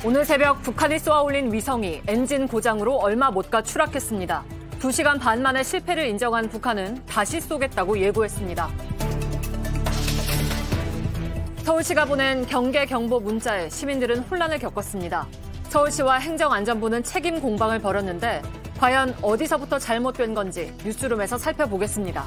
오늘 새벽 북한이 쏘아올린 위성이 엔진 고장으로 얼마 못 가 추락했습니다. 2시간 반 만에 실패를 인정한 북한은 다시 쏘겠다고 예고했습니다. 서울시가 보낸 경계 경보 문자에 시민들은 혼란을 겪었습니다. 서울시와 행정안전부는 책임 공방을 벌였는데 과연 어디서부터 잘못된 건지 뉴스룸에서 살펴보겠습니다.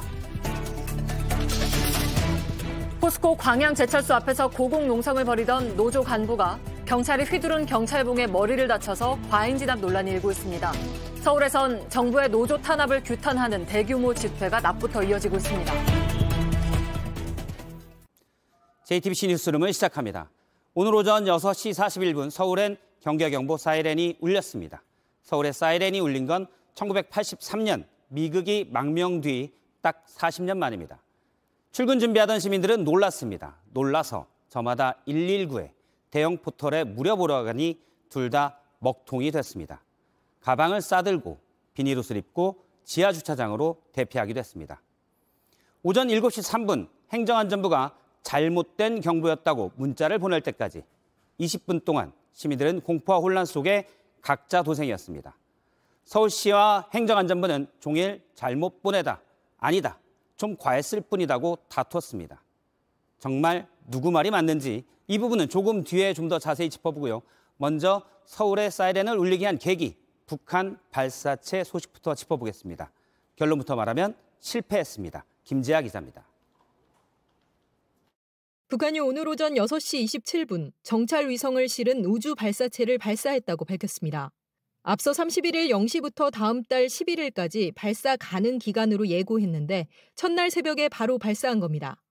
포스코 광양제철소 앞에서 고공농성을 벌이던 노조 간부가 경찰이 휘두른 경찰봉에 머리를 다쳐서 과잉진압 논란이 일고 있습니다. 서울에선 정부의 노조 탄압을 규탄하는 대규모 집회가 낮부터 이어지고 있습니다. JTBC 뉴스룸을 시작합니다. 오늘 오전 6시 41분 서울엔 경계경보 사이렌이 울렸습니다. 서울에 사이렌이 울린 건 1983년 미국이 망명 뒤 딱 40년 만입니다. 출근 준비하던 시민들은 놀랐습니다. 놀라서 저마다 119에 대형 포털에 물어보러 가니 둘 다 먹통이 됐습니다. 가방을 싸들고 비닐옷을 입고 지하주차장으로 대피하기도 했습니다. 오전 7시 3분 행정안전부가 잘못된 경보였다고 문자를 보낼 때까지 20분 동안 시민들은 공포와 혼란 속에 각자 도생이었습니다. 서울시와 행정안전부는 종일 잘못 보내다, 아니다, 좀 과했을 뿐이다고 다투었습니다. 정말 누구 말이 맞는지 이 부분은 조금 뒤에 좀 더 자세히 짚어보고요. 먼저 서울의 사이렌을 울리게 한 계기, 북한 발사체 소식부터 짚어보겠습니다. 결론부터 말하면 실패했습니다. 김재아 기자입니다. 북한이 오늘 오전 6시 27분 정찰 위성을 실은 우주 발사체를 발사했다고 밝혔습니다. 앞서 31일 0시부터 다음 달 11일까지 발사 가능 기간으로 예고했는데 첫날 새벽에 바로 발사한 겁니다.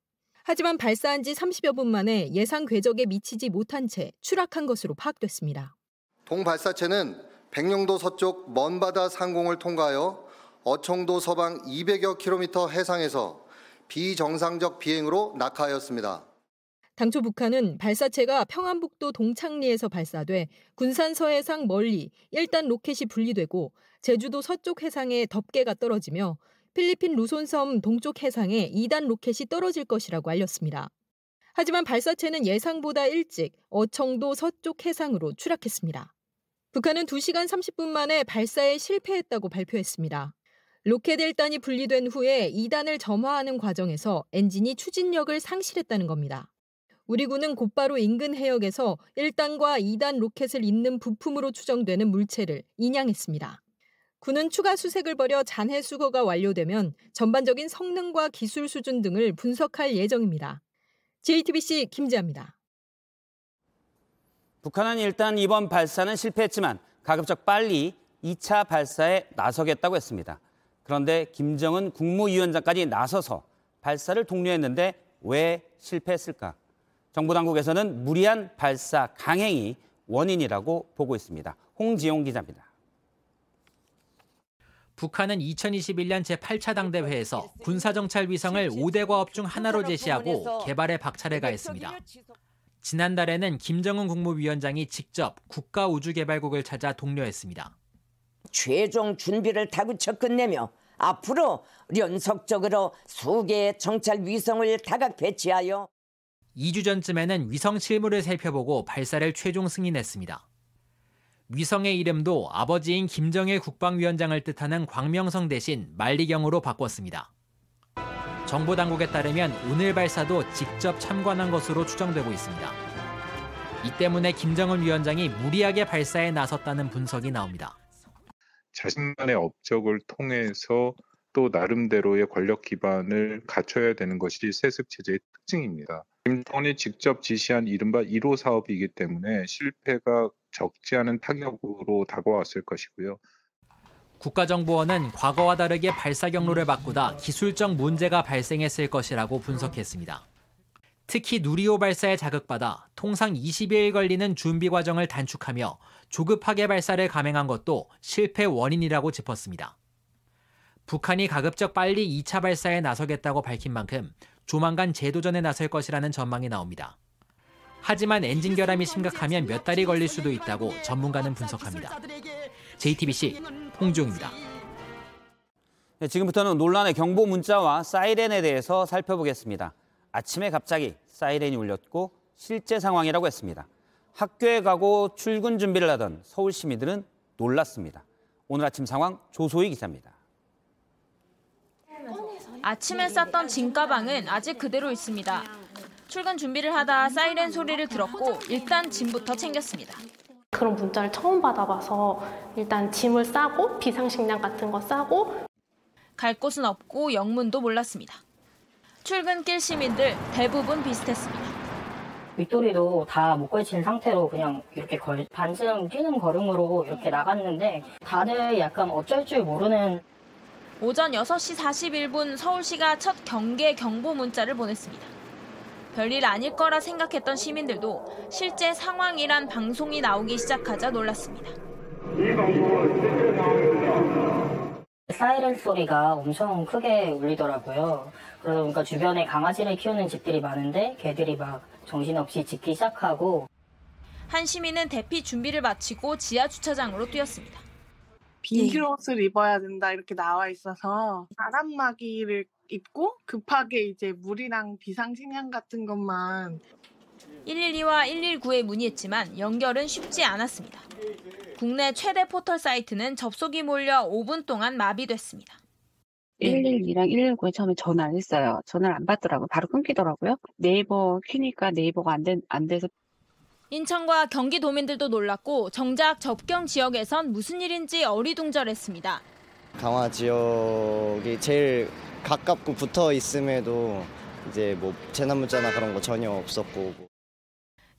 하지만 발사한 지 30여 분 만에 예상 궤적에 미치지 못한 채 추락한 것으로 파악됐습니다. 동발사체는 백령도 서쪽 먼바다 상공을 통과하여 어청도 서방 200여 킬로미터 해상에서 비정상적 비행으로 낙하하였습니다. 당초 북한은 발사체가 평안북도 동창리에서 발사돼 군산 서해상 멀리 1단 로켓이 분리되고 제주도 서쪽 해상에 덮개가 떨어지며 필리핀 루손섬 동쪽 해상에 2단 로켓이 떨어질 것이라고 알렸습니다. 하지만 발사체는 예상보다 일찍 어청도 서쪽 해상으로 추락했습니다. 북한은 2시간 30분 만에 발사에 실패했다고 발표했습니다. 로켓 1단이 분리된 후에 2단을 점화하는 과정에서 엔진이 추진력을 상실했다는 겁니다. 우리 군은 곧바로 인근 해역에서 1단과 2단 로켓을 잇는 부품으로 추정되는 물체를 인양했습니다. 군은 추가 수색을 벌여 잔해 수거가 완료되면 전반적인 성능과 기술 수준 등을 분석할 예정입니다. JTBC 김재아입니다. 북한은 일단 이번 발사는 실패했지만 가급적 빨리 2차 발사에 나서겠다고 했습니다. 그런데 김정은 국무위원장까지 나서서 발사를 독려했는데 왜 실패했을까? 정부 당국에서는 무리한 발사 강행이 원인이라고 보고 있습니다. 홍지용 기자입니다. 북한은 2021년 제8차 당대회에서 군사정찰 위성을 5대 과업 중 하나로 제시하고 개발에 박차를 가했습니다. 지난달에는 김정은 국무위원장이 직접 국가우주개발국을 찾아 독려했습니다. 최종 준비를 다구쳐 끝내며 앞으로 연속적으로 수개의 정찰 위성을 다각 배치하여 2주 전쯤에는 위성 실물을 살펴보고 발사를 최종 승인했습니다. 위성의 이름도 아버지인 김정일 국방위원장을 뜻하는 광명성 대신 만리경으로 바꿨습니다. 정부 당국에 따르면 오늘 발사도 직접 참관한 것으로 추정되고 있습니다. 이 때문에 김정은 위원장이 무리하게 발사에 나섰다는 분석이 나옵니다. 자신만의 업적을 통해서 또 나름대로의 권력 기반을 갖춰야 되는 것이 세습체제의 특징입니다. 김정은이 직접 지시한 이른바 1호 사업이기 때문에 실패가 적지 않은 타격으로 다가왔을 것이고요. 국가정보원은 과거와 다르게 발사 경로를 바꾸다 기술적 문제가 발생했을 것이라고 분석했습니다. 특히 누리호 발사에 자극받아 통상 20일 걸리는 준비 과정을 단축하며 조급하게 발사를 감행한 것도 실패 원인이라고 짚었습니다. 북한이 가급적 빨리 2차 발사에 나서겠다고 밝힌 만큼 조만간 재도전에 나설 것이라는 전망이 나옵니다. 하지만 엔진 결함이 심각하면 몇 달이 걸릴 수도 있다고 전문가는 분석합니다. JTBC 홍지용입니다. 네, 지금부터는 논란의 경보 문자와 사이렌에 대해서 살펴보겠습니다. 아침에 갑자기 사이렌이 울렸고 실제 상황이라고 했습니다. 학교에 가고 출근 준비를 하던 서울 시민들은 놀랐습니다. 오늘 아침 상황 조소희 기자입니다. 아침에 쌌던 짐가방은 아직 그대로 있습니다. 출근 준비를 하다 사이렌 소리를 들었고 일단 짐부터 챙겼습니다. 그런 문자를 처음 받아봐서 일단 짐을 싸고 비상식량 같은 거 싸고 갈 곳은 없고 영문도 몰랐습니다. 출근길 시민들 대부분 비슷했습니다. 윗도리도 다 못 걸친 상태로 그냥 이렇게 반쯤 뛰는 걸음으로 이렇게 나갔는데 다들 약간 어쩔 줄 모르는. 오전 6시 41분 서울시가 첫 경계 경보 문자를 보냈습니다. 별일 아닐 거라 생각했던 시민들도 실제 상황이란 방송이 나오기 시작하자 놀랐습니다. 사이렌 소리가 엄청 크게 울리더라고요. 그러니까 주변에 강아지를 키우는 집들이 많은데 개들이 막 정신없이 짖기 시작하고. 한 시민은 대피 준비를 마치고 지하 주차장으로 뛰었습니다. 비닐옷을 입어야 된다 이렇게 나와 있어서 바람막이를 입고 급하게 이제 물이랑 비상식량 같은 것만. 112와 119에 문의했지만 연결은 쉽지 않았습니다. 국내 최대 포털 사이트는 접속이 몰려 5분 동안 마비됐습니다. 112랑 119에 처음에 전화를 했어요. 전화를 안 받더라고요. 바로 끊기더라고요. 네이버 키니까 네이버가 안 돼서. 인천과 경기도민들도 놀랐고 정작 접경 지역에선 무슨 일인지 어리둥절했습니다. 강화 지역이 제일 가깝고 붙어 있음에도 이제 뭐 재난 문자나 그런 거 전혀 없었고.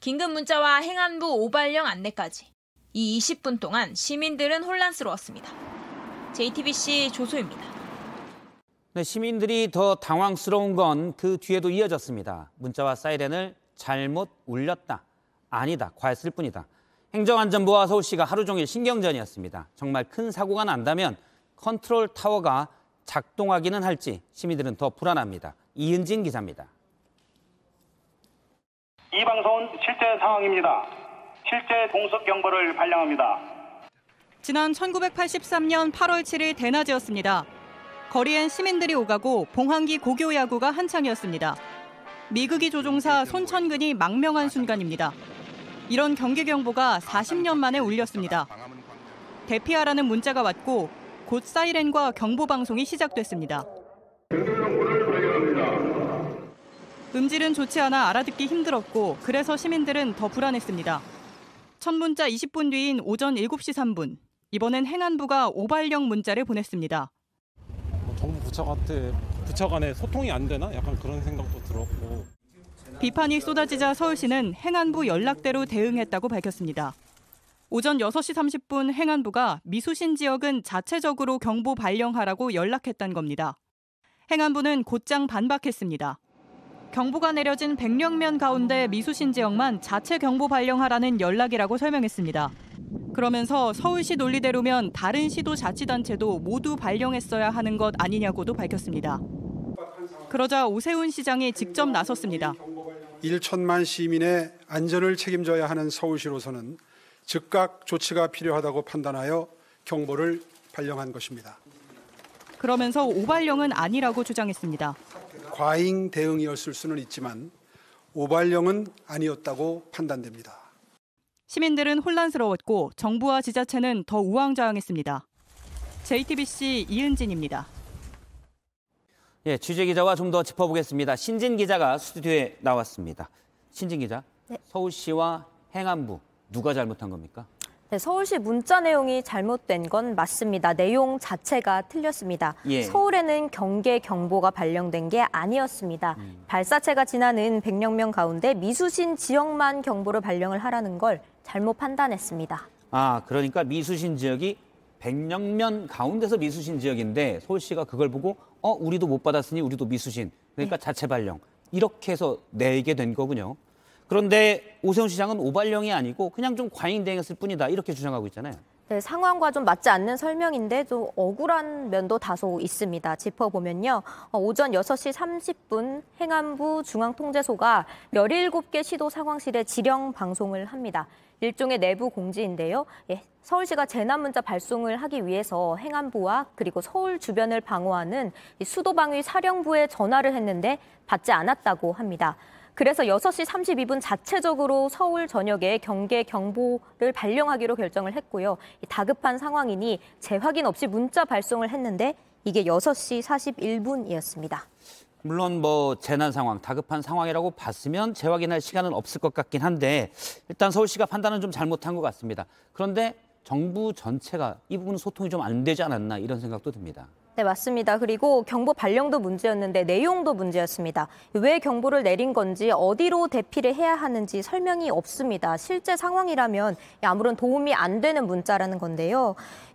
긴급 문자와 행안부 오발령 안내까지. 이 20분 동안 시민들은 혼란스러웠습니다. JTBC 조소입니다. 네, 시민들이 더 당황스러운 건 그 뒤에도 이어졌습니다. 문자와 사이렌을 잘못 울렸다. 아니다. 과했을 뿐이다. 행정안전부와 서울시가 하루 종일 신경전이었습니다. 정말 큰 사고가 난다면 컨트롤 타워가 작동하기는 할지 시민들은 더 불안합니다. 이은진 기자입니다. 이 방송은 실제 상황입니다. 실제 공습 경보를 발령합니다. 지난 1983년 8월 7일 대낮이었습니다. 거리엔 시민들이 오가고 봉황기 고교 야구가 한창이었습니다. 미극이 조종사 손천근이 망명한 순간입니다. 이런 경계 경보가 40년 만에 울렸습니다. 대피하라는 문자가 왔고 곧 사이렌과 경보 방송이 시작됐습니다. 음질은 좋지 않아 알아듣기 힘들었고 그래서 시민들은 더 불안했습니다. 첫 문자 20분 뒤인 오전 7시 3분. 이번엔 행안부가 오발령 문자를 보냈습니다. 정부 부처 간에 소통이 안 되나? 약간 그런 생각도 들었고. 비판이 쏟아지자 서울시는 행안부 연락대로 대응했다고 밝혔습니다. 오전 6시 30분 행안부가 미수신 지역은 자체적으로 경보 발령하라고 연락했다는 겁니다. 행안부는 곧장 반박했습니다. 경보가 내려진 100여 가운데 미수신 지역만 자체 경보 발령하라는 연락이라고 설명했습니다. 그러면서 서울시 논리대로면 다른 시도 자치단체도 모두 발령했어야 하는 것 아니냐고도 밝혔습니다. 그러자 오세훈 시장이 직접 나섰습니다. 1천만 시민의 안전을 책임져야 하는 서울시로서는 즉각 조치가 필요하다고 판단하여 경보를 발령한 것입니다. 그러면서 오발령은 아니라고 주장했습니다. 과잉 대응이었을 수는 있지만 오발령은 아니었다고 판단됩니다. 시민들은 혼란스러웠고 정부와 지자체는 더 우왕좌왕했습니다. JTBC 이은진입니다. 예, 취재 기자와 좀 더 짚어보겠습니다. 신진 기자가 스튜디오에 나왔습니다. 신진 기자, 네. 서울시와 행안부 누가 잘못한 겁니까? 네, 서울시 문자 내용이 잘못된 건 맞습니다. 내용 자체가 틀렸습니다. 예. 서울에는 경계 경보가 발령된 게 아니었습니다. 발사체가 지나는 100여 가운데 미수신 지역만 경보를 발령을 하라는 걸 잘못 판단했습니다. 아, 그러니까 미수신 지역이 100여 가운데서 미수신 지역인데 서울시가 그걸 보고 우리도 못 받았으니 우리도 미수신. 그러니까 네. 자체 발령. 이렇게 해서 내게 된 거군요. 그런데 오세훈 시장은 오발령이 아니고 그냥 좀 과잉 대응했을 뿐이다. 이렇게 주장하고 있잖아요. 네, 상황과 좀 맞지 않는 설명인데 좀 억울한 면도 다소 있습니다. 짚어보면요. 오전 6시 30분 행안부 중앙통제소가 17개 시도 상황실에 지령 방송을 합니다. 일종의 내부 공지인데요. 예, 서울시가 재난문자 발송을 하기 위해서 행안부와 그리고 서울 주변을 방어하는 수도방위 사령부에 전화를 했는데 받지 않았다고 합니다. 그래서 6시 32분 자체적으로 서울 전역에 경계 경보를 발령하기로 결정을 했고요. 다급한 상황이니 재확인 없이 문자 발송을 했는데 이게 6시 41분이었습니다. 물론 재난 상황, 다급한 상황이라고 봤으면 재확인할 시간은 없을 것 같긴 한데 일단 서울시가 판단은 좀 잘못한 것 같습니다. 그런데 정부 전체가 이 부분 소통이 좀 안 되지 않았나 이런 생각도 듭니다. 네, 맞습니다. 그리고 경보 발령도 문제였는데 내용도 문제였습니다. 왜 경보를 내린 건지 어디로 대피를 해야 하는지 설명이 없습니다. 실제 상황이라면 아무런 도움이 안 되는 문자라는 건데요.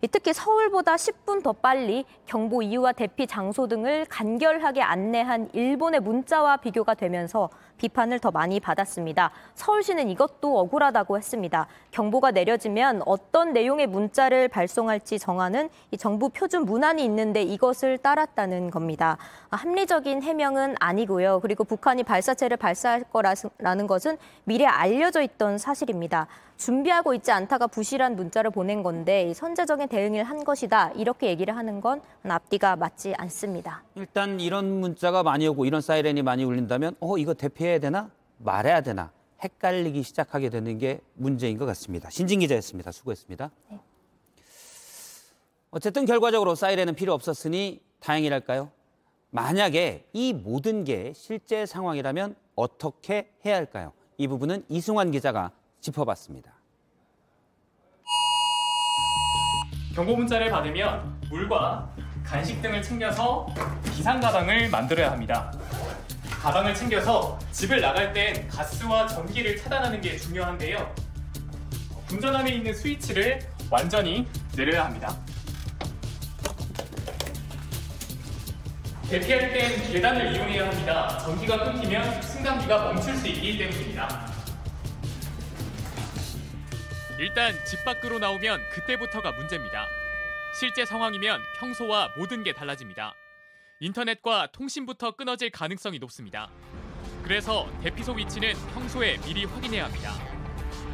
특히 서울보다 10분 더 빨리 경보 이유와 대피 장소 등을 간결하게 안내한 일본의 문자와 비교가 되면서 비판을 더 많이 받았습니다. 서울시는 이것도 억울하다고 했습니다. 경보가 내려지면 어떤 내용의 문자를 발송할지 정하는 이 정부 표준 문안이 있는데 이것을 따랐다는 겁니다. 합리적인 해명은 아니고요. 그리고 북한이 발사체를 발사할 거라는 것은 미리 알려져 있던 사실입니다. 준비하고 있지 않다가 부실한 문자를 보낸 건데 선제적인 대응을 한 것이다. 이렇게 얘기를 하는 건 앞뒤가 맞지 않습니다. 일단 이런 문자가 많이 오고 이런 사이렌이 많이 울린다면 이거 대피해야 되나? 말해야 되나? 헷갈리기 시작하게 되는 게 문제인 것 같습니다. 신진 기자였습니다. 수고했습니다. 네. 어쨌든 결과적으로 사이렌은 필요 없었으니 다행이랄까요? 만약에 이 모든 게 실제 상황이라면 어떻게 해야 할까요? 이 부분은 이승환 기자가 짚어봤습니다. 경보 문자를 받으면 물과 간식 등을 챙겨서 비상가방을 만들어야 합니다. 가방을 챙겨서 집을 나갈 땐 가스와 전기를 차단하는 게 중요한데요. 운전함에 있는 스위치를 완전히 내려야 합니다. 대피할 땐 계단을 이용해야 합니다. 전기가 끊기면 승강기가 멈출 수 있기 때문입니다. 일단 집 밖으로 나오면 그때부터가 문제입니다. 실제 상황이면 평소와 모든 게 달라집니다. 인터넷과 통신부터 끊어질 가능성이 높습니다. 그래서 대피소 위치는 평소에 미리 확인해야 합니다.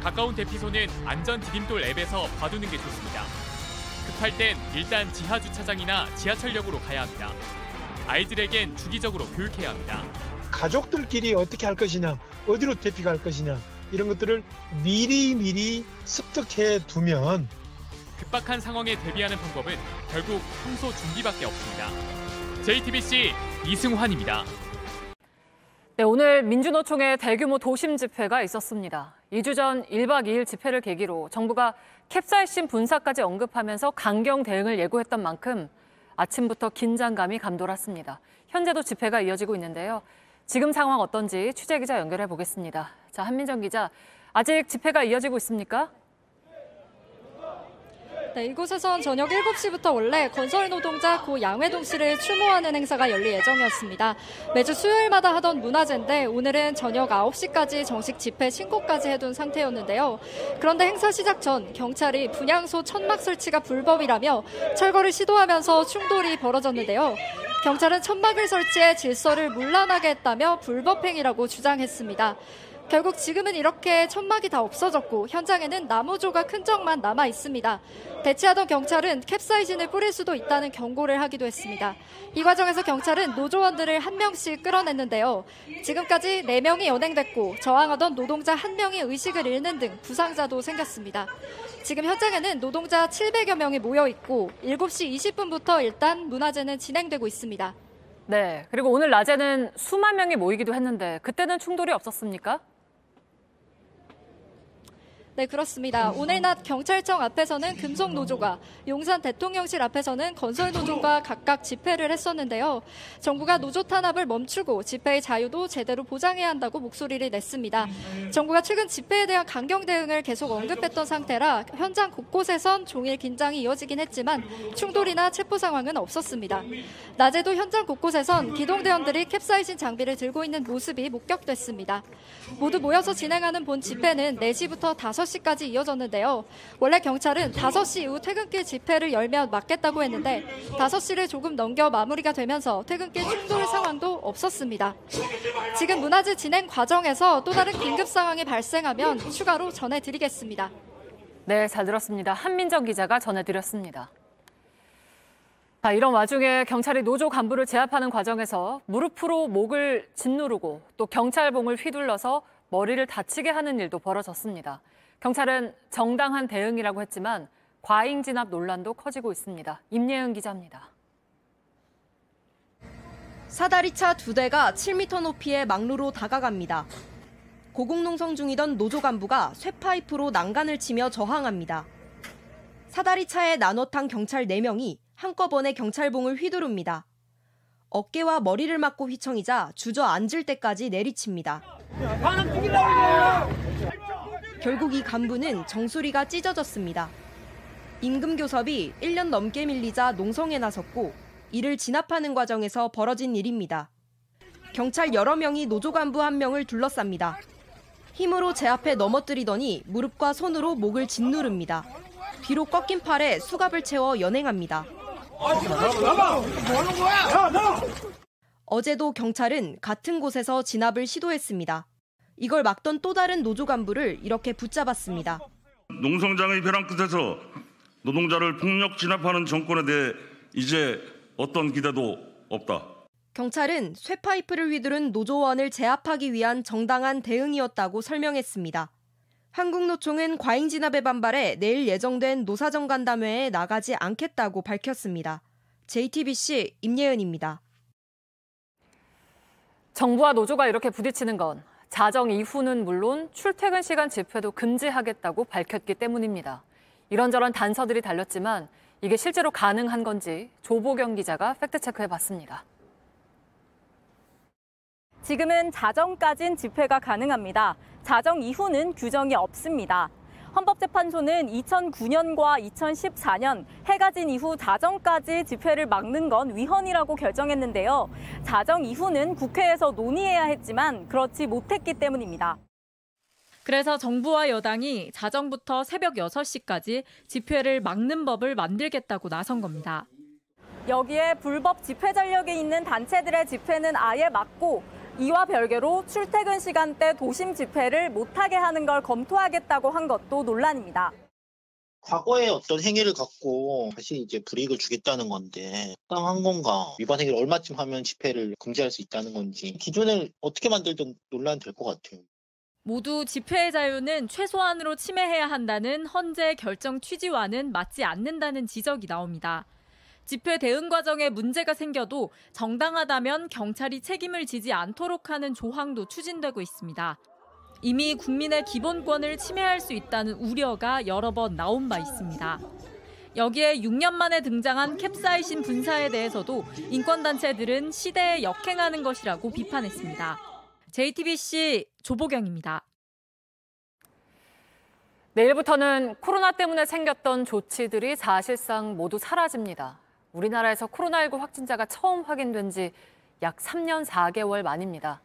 가까운 대피소는 안전 디딤돌 앱에서 봐두는 게 좋습니다. 급할 땐 일단 지하 주차장이나 지하철역으로 가야 합니다. 아이들에겐 주기적으로 교육해야 합니다. 가족들끼리 어떻게 할 것이냐, 어디로 대피할 것이냐 이런 것들을 미리 습득해 두면 급박한 상황에 대비하는 방법은 결국 평소 준비밖에 없습니다. JTBC 이승환입니다. 네, 오늘 민주노총의 대규모 도심 집회가 있었습니다. 2주 전 1박 2일 집회를 계기로 정부가 캡사이신 분사까지 언급하면서 강경 대응을 예고했던 만큼 아침부터 긴장감이 감돌았습니다. 현재도 집회가 이어지고 있는데요. 지금 상황 어떤지 취재기자 연결해 보겠습니다. 자, 한민정 기자, 아직 집회가 이어지고 있습니까? 네, 이곳에선 저녁 7시부터 원래 건설 노동자 고 양회동 씨를 추모하는 행사가 열릴 예정이었습니다. 매주 수요일마다 하던 문화제인데 오늘은 저녁 9시까지 정식 집회 신고까지 해둔 상태였는데요. 그런데 행사 시작 전 경찰이 분향소 천막 설치가 불법이라며 철거를 시도하면서 충돌이 벌어졌는데요. 경찰은 천막을 설치해 질서를 문란하게 했다며 불법 행위라고 주장했습니다. 결국 지금은 이렇게 천막이 다 없어졌고 현장에는 나무 조각 흔적만 남아 있습니다. 대치하던 경찰은 캡사이신을 뿌릴 수도 있다는 경고를 하기도 했습니다. 이 과정에서 경찰은 노조원들을 한 명씩 끌어냈는데요. 지금까지 4명이 연행됐고 저항하던 노동자 1명이 의식을 잃는 등 부상자도 생겼습니다. 지금 현장에는 노동자 700여 명이 모여 있고 7시 20분부터 일단 문화제는 진행되고 있습니다. 네, 그리고 오늘 낮에는 수만 명이 모이기도 했는데 그때는 충돌이 없었습니까? 네, 그렇습니다. 오늘 낮 경찰청 앞에서는 금속노조가, 용산 대통령실 앞에서는 건설노조가 각각 집회를 했었는데요. 정부가 노조 탄압을 멈추고 집회의 자유도 제대로 보장해야 한다고 목소리를 냈습니다. 정부가 최근 집회에 대한 강경 대응을 계속 언급했던 상태라 현장 곳곳에선 종일 긴장이 이어지긴 했지만 충돌이나 체포 상황은 없었습니다. 낮에도 현장 곳곳에선 기동대원들이 캡사이신 장비를 들고 있는 모습이 목격됐습니다. 모두 모여서 진행하는 본 집회는 4시부터 5시까지 이어졌는데요. 원래 경찰은 5시 이후 퇴근길 집회를 열면 막겠다고 했는데 5시를 조금 넘겨 마무리가 되면서 퇴근길 충돌 상황도 없었습니다. 지금 문화제 진행 과정에서 또 다른 긴급 상황이 발생하면 추가로 전해드리겠습니다. 네, 잘 들었습니다. 한민정 기자가 전해드렸습니다. 이런 와중에 경찰이 노조 간부를 제압하는 과정에서 무릎으로 목을 짓누르고 또 경찰봉을 휘둘러서 머리를 다치게 하는 일도 벌어졌습니다. 경찰은 정당한 대응이라고 했지만 과잉 진압 논란도 커지고 있습니다. 임예은 기자입니다. 사다리차 2대가 7m 높이의 막루로 다가갑니다. 고공농성 중이던 노조 간부가 쇠파이프로 난간을 치며 저항합니다. 사다리차에 나눠 탄 경찰 4명이 한꺼번에 경찰봉을 휘두릅니다. 어깨와 머리를 맞고 휘청이자 주저앉을 때까지 내리칩니다. 결국 이 간부는 정수리가 찢어졌습니다. 임금교섭이 1년 넘게 밀리자 농성에 나섰고 이를 진압하는 과정에서 벌어진 일입니다. 경찰 여러 명이 노조 간부 1명을 둘러쌉니다. 힘으로 제압해 넘어뜨리더니 무릎과 손으로 목을 짓누릅니다. 뒤로 꺾인 팔에 수갑을 채워 연행합니다. 어제도 경찰은 같은 곳에서 진압을 시도했습니다. 이걸 막던 또 다른 노조 간부를 이렇게 붙잡았습니다. 농성장의 벼랑 끝에서 노동자를 폭력 진압하는 정권에 대해 이제 어떤 기대도 없다. 경찰은 쇠파이프를 휘두른 노조원을 제압하기 위한 정당한 대응이었다고 설명했습니다. 한국노총은 과잉 진압에 반발해 내일 예정된 노사정 간담회에 나가지 않겠다고 밝혔습니다. JTBC 임예은입니다. 정부와 노조가 이렇게 부딪히는 건 자정 이후는 물론 출퇴근 시간 집회도 금지하겠다고 밝혔기 때문입니다. 이런저런 단서들이 달렸지만 이게 실제로 가능한 건지 조보경 기자가 팩트체크해봤습니다. 지금은 자정까진 집회가 가능합니다. 자정 이후는 규정이 없습니다. 헌법재판소는 2009년과 2014년 해가 진 이후 자정까지 집회를 막는 건 위헌이라고 결정했는데요. 자정 이후는 국회에서 논의해야 했지만 그렇지 못했기 때문입니다. 그래서 정부와 여당이 자정부터 새벽 6시까지 집회를 막는 법을 만들겠다고 나선 겁니다. 여기에 불법 집회 전력이 있는 단체들의 집회는 아예 막고 이와 별개로 출퇴근 시간대 도심 집회를 못하게 하는 걸 검토하겠다고 한 것도 논란입니다. 과거의 어떤 행위를 갖고 다시 이제 불이익을 주겠다는 건데 합당한 건가? 위반 행위를 얼마쯤 하면 집회를 금지할 수 있다는 건지 기존을 어떻게 만들든 논란될 것 같아요. 모두 집회의 자유는 최소한으로 침해해야 한다는 헌재의 결정 취지와는 맞지 않는다는 지적이 나옵니다. 집회 대응 과정에 문제가 생겨도 정당하다면 경찰이 책임을 지지 않도록 하는 조항도 추진되고 있습니다. 이미 국민의 기본권을 침해할 수 있다는 우려가 여러 번 나온 바 있습니다. 여기에 6년 만에 등장한 캡사이신 분사에 대해서도 인권단체들은 시대에 역행하는 것이라고 비판했습니다. JTBC 조보경입니다. 내일부터는 코로나 때문에 생겼던 조치들이 사실상 모두 사라집니다. 우리나라에서 코로나19 확진자가 처음 확인된 지 약 3년 4개월 만입니다.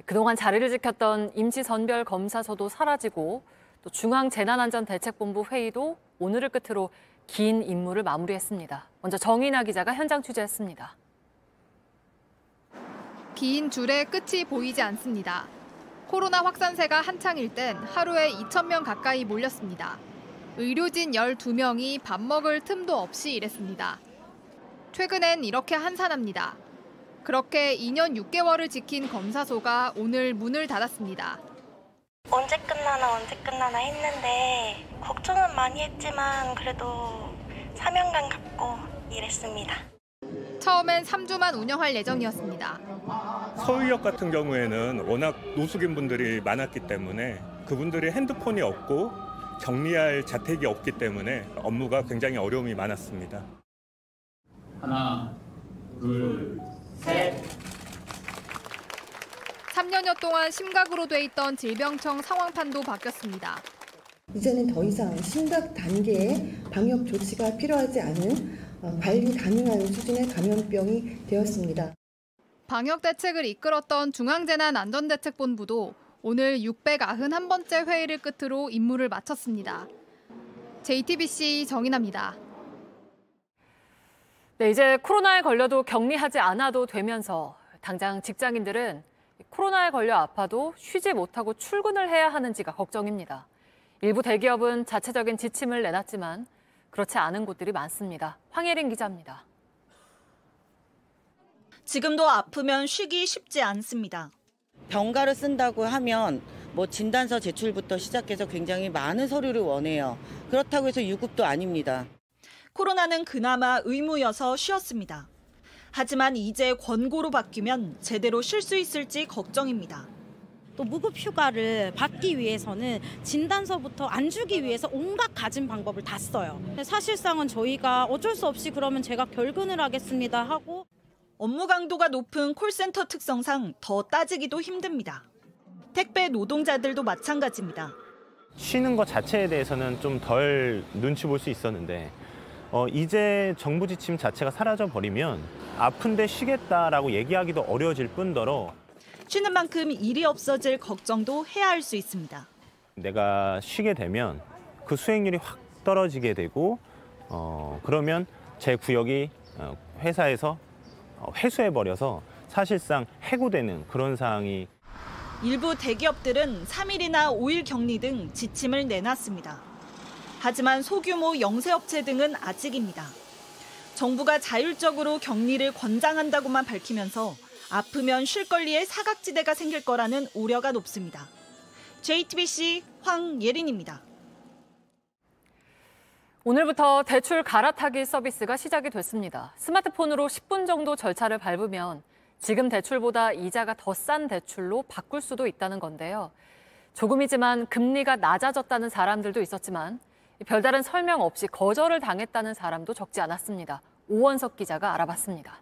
그동안 자리를 지켰던 임시선별검사소도 사라지고 또 중앙재난안전대책본부 회의도 오늘을 끝으로 긴 임무를 마무리했습니다. 먼저 정인아 기자가 현장 취재했습니다. 긴 줄의 끝이 보이지 않습니다. 코로나 확산세가 한창일 땐 하루에 2,000명 가까이 몰렸습니다. 의료진 12명이 밥 먹을 틈도 없이 일했습니다. 최근엔 이렇게 한산합니다. 그렇게 2년 6개월을 지킨 검사소가 오늘 문을 닫았습니다. 언제 끝나나 했는데 걱정은 많이 했지만 그래도 사명감 갖고 일했습니다. 처음엔 3주만 운영할 예정이었습니다. 서울역 같은 경우에는 워낙 노숙인 분들이 많았기 때문에 그분들이 핸드폰이 없고 격리할 자택이 없기 때문에 업무가 굉장히 어려움이 많았습니다. 하나, 둘, 셋. 3년여 동안 심각으로 돼 있던 질병청 상황판도 바뀌었습니다. 이제는 더 이상 심각 단계의 방역 조치가 필요하지 않은 관리 가능한 수준의 감염병이 되었습니다. 방역 대책을 이끌었던 중앙재난안전대책본부도 오늘 691번째 회의를 끝으로 임무를 마쳤습니다. JTBC 정인아입니다. 네, 이제 코로나에 걸려도 격리하지 않아도 되면서 당장 직장인들은 코로나에 걸려 아파도 쉬지 못하고 출근을 해야 하는지가 걱정입니다. 일부 대기업은 자체적인 지침을 내놨지만 그렇지 않은 곳들이 많습니다. 황예린 기자입니다. 지금도 아프면 쉬기 쉽지 않습니다. 병가를 쓴다고 하면 진단서 제출부터 시작해서 굉장히 많은 서류를 원해요. 그렇다고 해서 유급도 아닙니다. 코로나는 그나마 의무여서 쉬었습니다. 하지만 이제 권고로 바뀌면 제대로 쉴 수 있을지 걱정입니다. 또 무급 휴가를 받기 위해서는 진단서부터 안 주기 위해서 온갖 가진 방법을 다 써요. 사실상은 저희가 어쩔 수 없이 그러면 제가 결근을 하겠습니다 하고. 업무 강도가 높은 콜센터 특성상 더 따지기도 힘듭니다. 택배 노동자들도 마찬가지입니다. 쉬는 것 자체에 대해서는 좀 덜 눈치 볼 수 있었는데 이제 정부 지침 자체가 사라져버리면 아픈데 쉬겠다라고 얘기하기도 어려워질 뿐더러 쉬는 만큼 일이 없어질 걱정도 해야 할 수 있습니다. 내가 쉬게 되면 그 수행률이 확 떨어지게 되고 그러면 제 구역이 회사에서 회수해버려서 사실상 해고되는 그런 상황이. 일부 대기업들은 3일이나 5일 격리 등 지침을 내놨습니다. 하지만 소규모 영세업체 등은 아직입니다. 정부가 자율적으로 격리를 권장한다고만 밝히면서 아프면 쉴 권리에 사각지대가 생길 거라는 우려가 높습니다. JTBC 황예린입니다. 오늘부터 대출 갈아타기 서비스가 시작이 됐습니다. 스마트폰으로 10분 정도 절차를 밟으면 지금 대출보다 이자가 더 싼 대출로 바꿀 수도 있다는 건데요. 조금이지만 금리가 낮아졌다는 사람들도 있었지만 별다른 설명 없이 거절을 당했다는 사람도 적지 않았습니다. 오원석 기자가 알아봤습니다.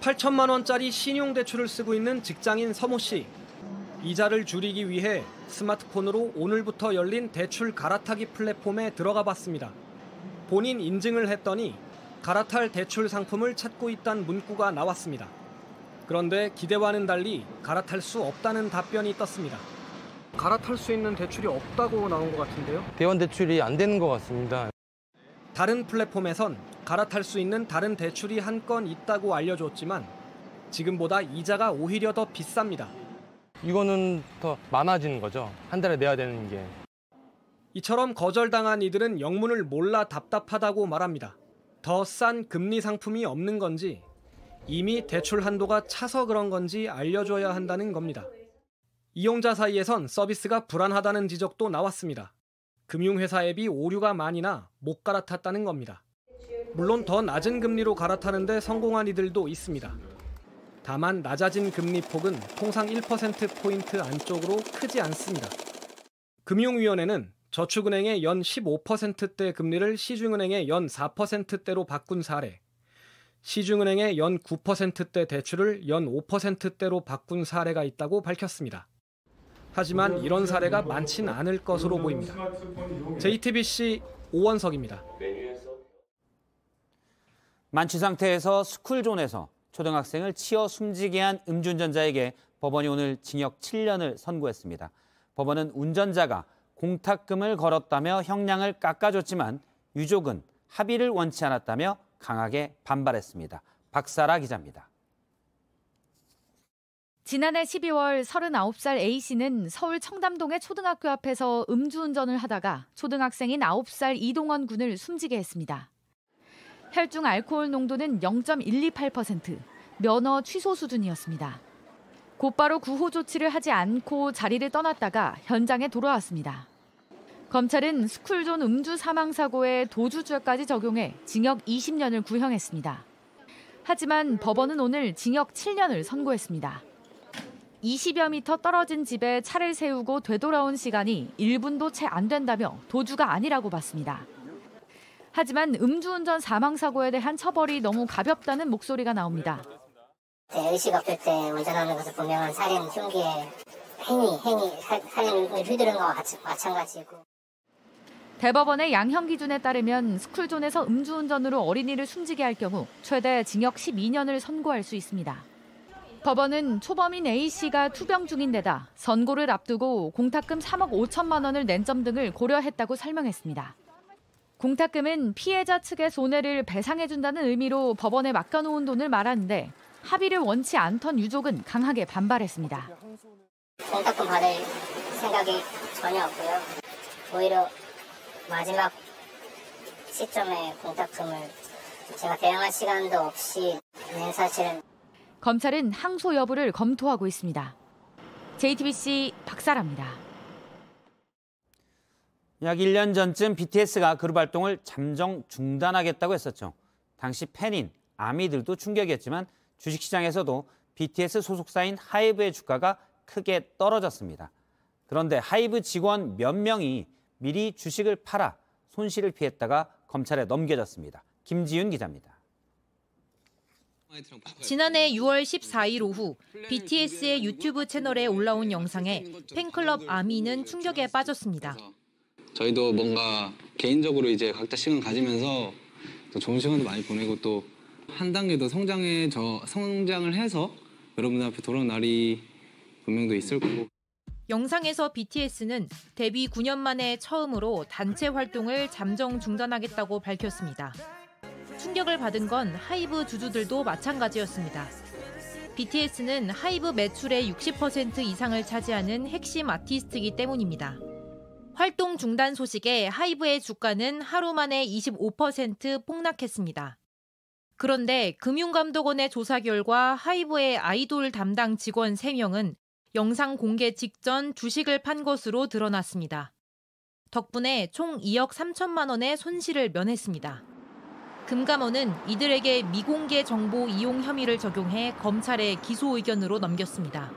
8천만 원짜리 신용대출을 쓰고 있는 직장인 서모 씨. 이자를 줄이기 위해 스마트폰으로 오늘부터 열린 대출 갈아타기 플랫폼에 들어가 봤습니다. 본인 인증을 했더니 갈아탈 대출 상품을 찾고 있다는 문구가 나왔습니다. 그런데 기대와는 달리 갈아탈 수 없다는 답변이 떴습니다. 갈아탈 수 있는 대출이 없다고 나온 것 같은데요? 대환 대출이 안 되는 것 같습니다. 다른 플랫폼에선 갈아탈 수 있는 다른 대출이 한 건 있다고 알려줬지만 지금보다 이자가 오히려 더 비쌉니다. 이거는 더 많아지는 거죠. 한 달에 내야 되는 게. 이처럼 거절당한 이들은 영문을 몰라 답답하다고 말합니다. 더 싼 금리 상품이 없는 건지 이미 대출 한도가 차서 그런 건지 알려줘야 한다는 겁니다. 이용자 사이에선 서비스가 불안하다는 지적도 나왔습니다. 금융회사 앱이 오류가 많이 나 못 갈아탔다는 겁니다. 물론 더 낮은 금리로 갈아타는데 성공한 이들도 있습니다. 다만 낮아진 금리 폭은 통상 1%포인트 안쪽으로 크지 않습니다. 금융위원회는 저축은행의 연 15%대 금리를 시중은행의 연 4%대로 바꾼 사례, 시중은행의 연 9%대 대출을 연 5%대로 바꾼 사례가 있다고 밝혔습니다. 하지만 이런 사례가 많진 않을 것으로 보입니다. JTBC 오원석입니다. 만취 상태에서 스쿨존에서 초등학생을 치어 숨지게 한 음주운전자에게 법원이 오늘 징역 7년을 선고했습니다. 법원은 운전자가 공탁금을 걸었다며 형량을 깎아줬지만 유족은 합의를 원치 않았다며 강하게 반발했습니다. 박사라 기자입니다. 지난해 12월 39살 A씨는 서울 청담동의 초등학교 앞에서 음주운전을 하다가 초등학생인 9살 이동원 군을 숨지게 했습니다. 혈중 알코올 농도는 0.128%, 면허 취소 수준이었습니다. 곧바로 구호 조치를 하지 않고 자리를 떠났다가 현장에 돌아왔습니다. 검찰은 스쿨존 음주 사망 사고에 도주죄까지 적용해 징역 20년을 구형했습니다. 하지만 법원은 오늘 징역 7년을 선고했습니다. 20여 미터 떨어진 집에 차를 세우고 되돌아온 시간이 1분도 채 안 된다며 도주가 아니라고 봤습니다. 하지만 음주운전 사망사고에 대한 처벌이 너무 가볍다는 목소리가 나옵니다. A씨가 그때 운전하는 것을 보면 살인 흉기의 살인 휘두른 거와 마찬가지고. 대법원의 양형 기준에 따르면 스쿨존에서 음주운전으로 어린이를 숨지게 할 경우 최대 징역 12년을 선고할 수 있습니다. 법원은 초범인 A씨가 투병 중인 데다 선고를 앞두고 공탁금 3억 5천만 원을 낸 점 등을 고려했다고 설명했습니다. 공탁금은 피해자 측의 손해를 배상해준다는 의미로 법원에 맡겨놓은 돈을 말하는데 합의를 원치 않던 유족은 강하게 반발했습니다. 공탁금 받을 생각이 전혀 없고요. 오히려 마지막 시점에 공탁금을 제가 대응할 시간도 없이 사실은. 검찰은 항소 여부를 검토하고 있습니다. JTBC 박사라입니다. 약 1년 전쯤 BTS가 그룹 활동을 잠정 중단하겠다고 했었죠. 당시 팬인 아미들도 충격이었지만 주식시장에서도 BTS 소속사인 하이브의 주가가 크게 떨어졌습니다. 그런데 하이브 직원 몇 명이 미리 주식을 팔아 손실을 피했다가 검찰에 넘겨졌습니다. 김지윤 기자입니다. 지난해 6월 14일 오후 BTS의 유튜브 채널에 올라온 영상에 팬클럽 아미는 충격에 빠졌습니다. 저희도 뭔가 개인적으로 이제 각자 시간 가지면서 또 좋은 시간도 많이 보내고 또 한 단계 더 성장을 해서 여러분들 앞에 돌아온 날이 분명도 있을 거고. 영상에서 BTS는 데뷔 9년 만에 처음으로 단체 활동을 잠정 중단하겠다고 밝혔습니다. 충격을 받은 건 하이브 주주들도 마찬가지였습니다. BTS는 하이브 매출의 60% 이상을 차지하는 핵심 아티스트이기 때문입니다. 활동 중단 소식에 하이브의 주가는 하루 만에 25% 폭락했습니다. 그런데 금융감독원의 조사 결과 하이브의 아이돌 담당 직원 3명은 영상 공개 직전 주식을 판 것으로 드러났습니다. 덕분에 총 2억 3천만 원의 손실을 면했습니다. 금감원은 이들에게 미공개 정보 이용 혐의를 적용해 검찰에 기소 의견으로 넘겼습니다.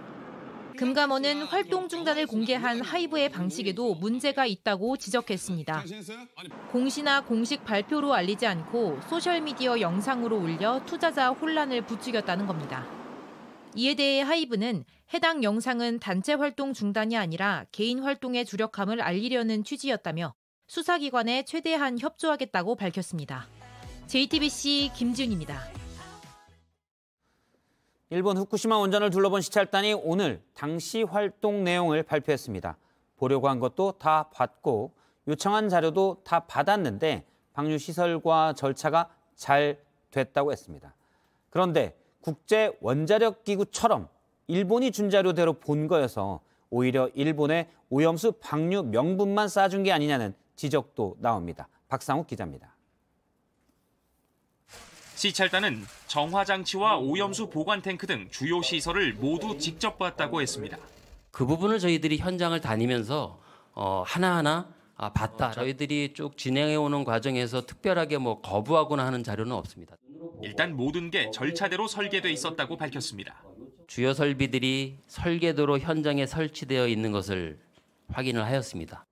금감원은 활동 중단을 공개한 하이브의 방식에도 문제가 있다고 지적했습니다. 공시나 공식 발표로 알리지 않고 소셜미디어 영상으로 올려 투자자 혼란을 부추겼다는 겁니다. 이에 대해 하이브는 해당 영상은 단체 활동 중단이 아니라 개인 활동의 주력함을 알리려는 취지였다며 수사기관에 최대한 협조하겠다고 밝혔습니다. JTBC 김지윤입니다. 일본 후쿠시마 원전을 둘러본 시찰단이 오늘 당시 활동 내용을 발표했습니다. 보려고 한 것도 다 받고 요청한 자료도 다 받았는데 방류 시설과 절차가 잘 됐다고 했습니다. 그런데 국제 원자력 기구처럼 일본이 준 자료대로 본 거여서 오히려 일본의 오염수 방류 명분만 쌓아준 게 아니냐는 지적도 나옵니다. 박상욱 기자입니다. 시찰단은 정화장치와 오염수 보관 탱크 등 주요 시설을 모두 직접 봤다고 했습니다. 그 부분을 저희들이 현장을 다니면서 하나하나 봤다. 저희들이 쭉 진행해오는 과정에서 특별하게 거부하거나 하는 자료는 없습니다. 일단 모든 게 절차대로 설계돼 있었다고 밝혔습니다. 주요 설비들이 설계도로 현장에 설치되어 있는 것을 확인을 하였습니다.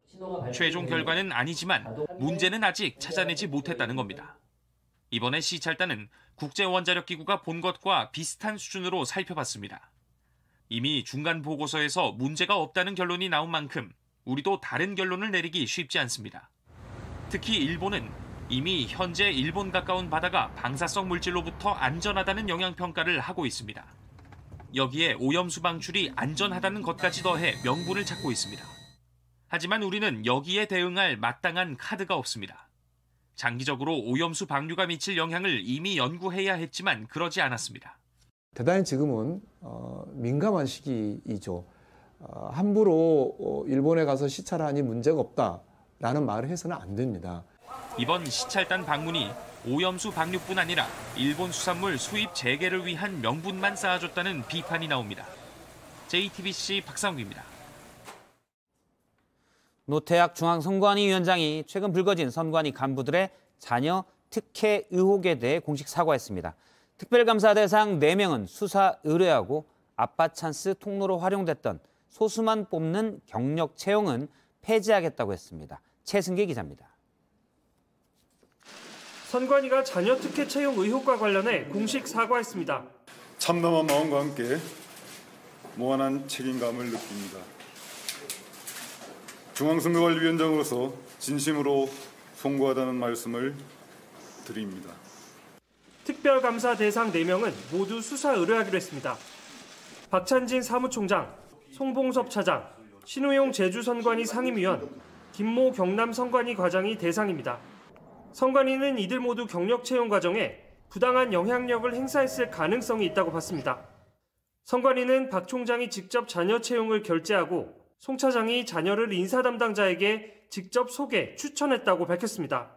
최종 결과는 아니지만 문제는 아직 찾아내지 못했다는 겁니다. 이번에 시찰단은 국제원자력기구가 본 것과 비슷한 수준으로 살펴봤습니다. 이미 중간 보고서에서 문제가 없다는 결론이 나온 만큼 우리도 다른 결론을 내리기 쉽지 않습니다. 특히 일본은 이미 현재 일본 가까운 바다가 방사성 물질로부터 안전하다는 영향평가를 하고 있습니다. 여기에 오염수 방출이 안전하다는 것까지 더해 명분을 찾고 있습니다. 하지만 우리는 여기에 대응할 마땅한 카드가 없습니다. 장기적으로 오염수 방류가 미칠 영향을 이미 연구해야 했지만 그러지 않았습니다. 대단히 지금은 민감한 시기이죠. 함부로 일본에 가서 시찰하니 문제가 없다라는 말을 해서는 안 됩니다. 이번 시찰단 방문이 오염수 방류뿐 아니라 일본 수산물 수입 재개를 위한 명분만 쌓아줬다는 비판이 나옵니다. JTBC 박상욱입니다. 노태학 중앙선관위 위원장이 최근 불거진 선관위 간부들의 자녀 특혜 의혹에 대해 공식 사과했습니다. 특별감사 대상 4명은 수사 의뢰하고 아빠 찬스 통로로 활용됐던 소수만 뽑는 경력 채용은 폐지하겠다고 했습니다. 최승기 기자입니다. 선관위가 자녀 특혜 채용 의혹과 관련해 공식 사과했습니다. 참담한 마음과 함께 무한한 책임감을 느낍니다. 중앙선거관리위원장으로서 진심으로 송구하다는 말씀을 드립니다. 특별감사 대상 4명은 모두 수사 의뢰하기로 했습니다. 박찬진 사무총장, 송봉섭 차장, 신우용 제주선관위 상임위원, 김모 경남선관위 과장이 대상입니다. 선관위는 이들 모두 경력 채용 과정에 부당한 영향력을 행사했을 가능성이 있다고 봤습니다. 선관위는 박 총장이 직접 자녀 채용을 결재하고 송 차장이 자녀를 인사 담당자에게 직접 소개, 추천했다고 밝혔습니다.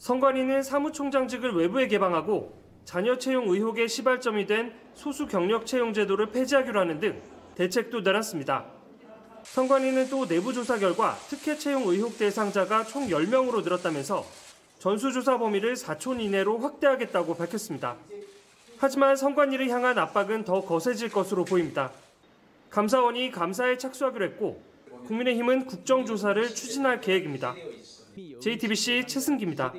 선관위는 사무총장직을 외부에 개방하고 자녀 채용 의혹의 시발점이 된 소수 경력 채용 제도를 폐지하기로 하는 등 대책도 내놨습니다. 선관위는 또 내부 조사 결과 특혜 채용 의혹 대상자가 총 10명으로 늘었다면서 전수조사 범위를 4촌 이내로 확대하겠다고 밝혔습니다. 하지만 선관위를 향한 압박은 더 거세질 것으로 보입니다. 감사원이 감사에 착수하기로 했고 국민의힘은 국정조사를 추진할 계획입니다. JTBC 최승기입니다.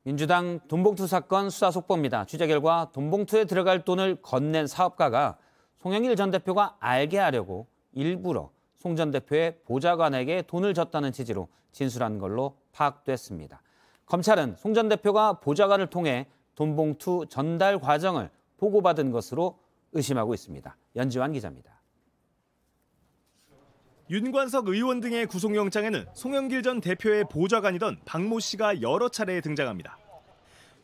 민주당 돈봉투 사건 수사 속보입니다. 취재 결과 돈봉투에 들어갈 돈을 건넨 사업가가 송영길 전 대표가 알게 하려고 일부러 송 전 대표의 보좌관에게 돈을 줬다는 취지로 진술한 걸로 파악됐습니다. 검찰은 송 전 대표가 보좌관을 통해 돈봉투 전달 과정을 보고받은 것으로 의심하고 있습니다. 연지환 기자입니다. 윤관석 의원 등의 구속영장에는 송영길 전 대표의 보좌관이던 박모 씨가 여러 차례 등장합니다.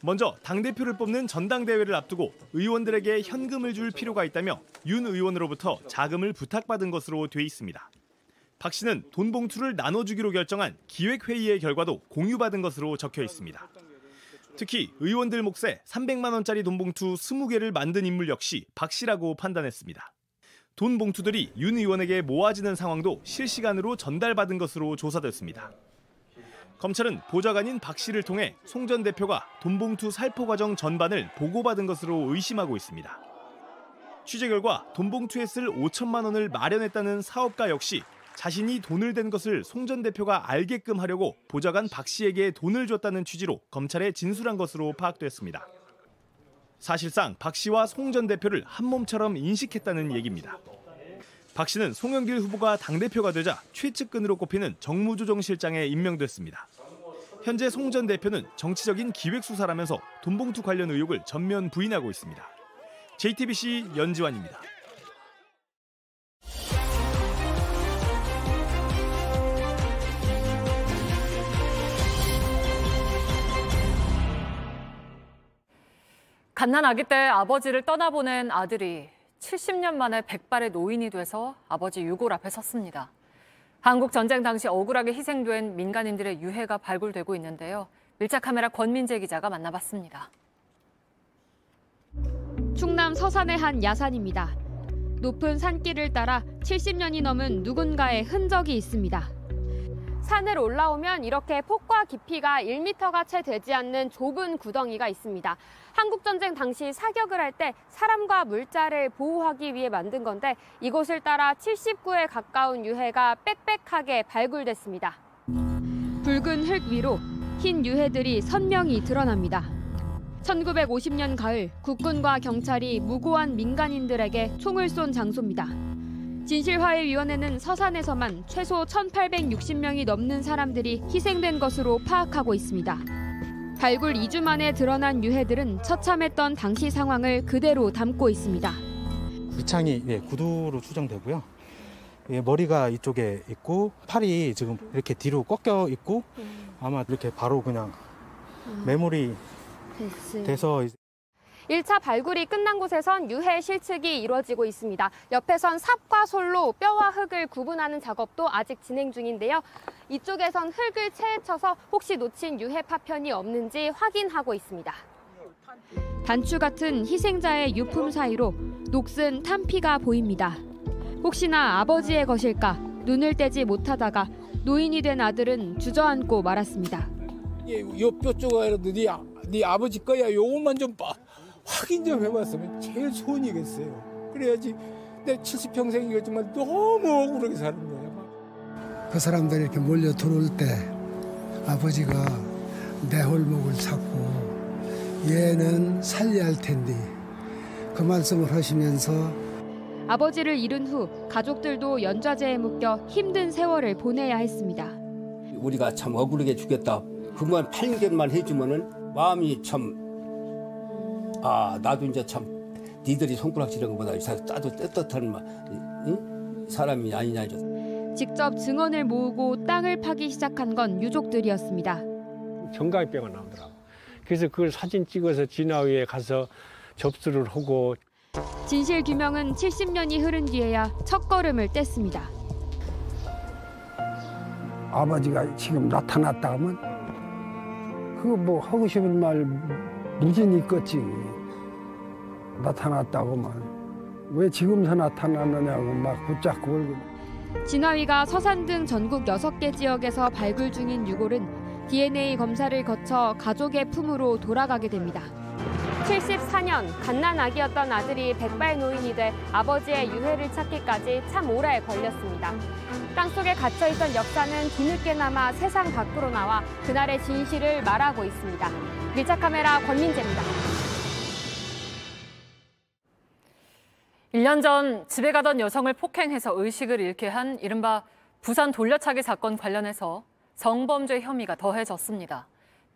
먼저 당대표를 뽑는 전당대회를 앞두고 의원들에게 현금을 줄 필요가 있다며 윤 의원으로부터 자금을 부탁받은 것으로 돼 있습니다. 박 씨는 돈 봉투를 나눠주기로 결정한 기획회의의 결과도 공유받은 것으로 적혀 있습니다. 특히 의원들 몫에 300만 원짜리 돈 봉투 20개를 만든 인물 역시 박 씨라고 판단했습니다. 돈 봉투들이 윤 의원에게 모아지는 상황도 실시간으로 전달받은 것으로 조사됐습니다. 검찰은 보좌관인 박 씨를 통해 송 전 대표가 돈 봉투 살포 과정 전반을 보고받은 것으로 의심하고 있습니다. 취재 결과 돈 봉투에 쓸 5천만 원을 마련했다는 사업가 역시 자신이 돈을 댄 것을 송 전 대표가 알게끔 하려고 보좌관 박 씨에게 돈을 줬다는 취지로 검찰에 진술한 것으로 파악됐습니다. 사실상 박 씨와 송 전 대표를 한 몸처럼 인식했다는 얘기입니다. 박 씨는 송영길 후보가 당대표가 되자 최측근으로 꼽히는 정무조정실장에 임명됐습니다. 현재 송 전 대표는 정치적인 기획수사라면서 돈봉투 관련 의혹을 전면 부인하고 있습니다. JTBC 연지환입니다. 갓난 아기 때 아버지를 떠나보낸 아들이 70년 만에 백발의 노인이 돼서 아버지 유골 앞에 섰습니다. 한국 전쟁 당시 억울하게 희생된 민간인들의 유해가 발굴되고 있는데요. 밀착카메라 권민재 기자가 만나봤습니다. 충남 서산의 한 야산입니다. 높은 산길을 따라 70년이 넘은 누군가의 흔적이 있습니다. 산을 올라오면 이렇게 폭과 깊이가 1m가 채 되지 않는 좁은 구덩이가 있습니다. 한국전쟁 당시 사격을 할 때 사람과 물자를 보호하기 위해 만든 건데 이곳을 따라 79에 가까운 유해가 빽빽하게 발굴됐습니다. 붉은 흙 위로 흰 유해들이 선명히 드러납니다. 1950년 가을 국군과 경찰이 무고한 민간인들에게 총을 쏜 장소입니다. 진실화해위원회는 서산에서만 최소 1,860명이 넘는 사람들이 희생된 것으로 파악하고 있습니다. 발굴 2주 만에 드러난 유해들은 처참했던 당시 상황을 그대로 담고 있습니다. 위창이 구두로 추정되고요. 머리가 이쪽에 있고 팔이 지금 이렇게 뒤로 꺾여 있고 아마 이렇게 바로 그냥 매몰이 돼서 1차 발굴이 끝난 곳에선 유해 실측이 이루어지고 있습니다. 옆에선 삽과 솔로 뼈와 흙을 구분하는 작업도 아직 진행 중인데요. 이쪽에선 흙을 채쳐서 혹시 놓친 유해 파편이 없는지 확인하고 있습니다. 단추 같은 희생자의 유품 사이로 녹슨 탄피가 보입니다. 혹시나 아버지의 것일까 눈을 떼지 못하다가 노인이 된 아들은 주저앉고 말았습니다. 요 뼈 쪽이라도 네 아버지 거야. 요것만 좀 봐. 확인 좀 해봤으면 제일 소원이겠어요. 그래야지 내 70평생이겠지만 너무 억울하게 사는 거야. 그 사람들이 이렇게 몰려 들어올 때 아버지가 내 홀목을 찾고 얘는 살려야 할 텐데 그 말씀을 하시면서 아버지를 잃은 후 가족들도 연좌제에 묶여 힘든 세월을 보내야 했습니다. 우리가 참 억울하게 죽겠다. 그만 8개만 해주면은 마음이 참 나도 이제 참 니들이 손가락질한 것보다 나도 떳떳한 사람이 아니냐. 직접 증언을 모으고 땅을 파기 시작한 건 유족들이었습니다. 정갈뼈가 나오더라고. 그래서 그걸 사진 찍어서 진화위에 가서 접수를 하고. 진실 규명은 70년이 흐른 뒤에야 첫걸음을 뗐습니다. 아버지가 지금 나타났다 하면 그거 뭐 하고 싶은 말 무진히 있겠지. 나타났다고만. 왜 지금서 나타났느냐고 막 붙잡고 울고. 진화위가 서산 등 전국 6개 지역에서 발굴 중인 유골은 DNA 검사를 거쳐 가족의 품으로 돌아가게 됩니다. 74년 갓난아기였던 아들이 백발노인이 돼 아버지의 유해를 찾기까지 참 오래 걸렸습니다. 땅속에 갇혀있던 역사는 뒤늦게나마 세상 밖으로 나와 그날의 진실을 말하고 있습니다. 밀착카메라 권민재입니다. 1년 전 집에 가던 여성을 폭행해서 의식을 잃게 한 이른바 부산 돌려차기 사건 관련해서 성범죄 혐의가 더해졌습니다.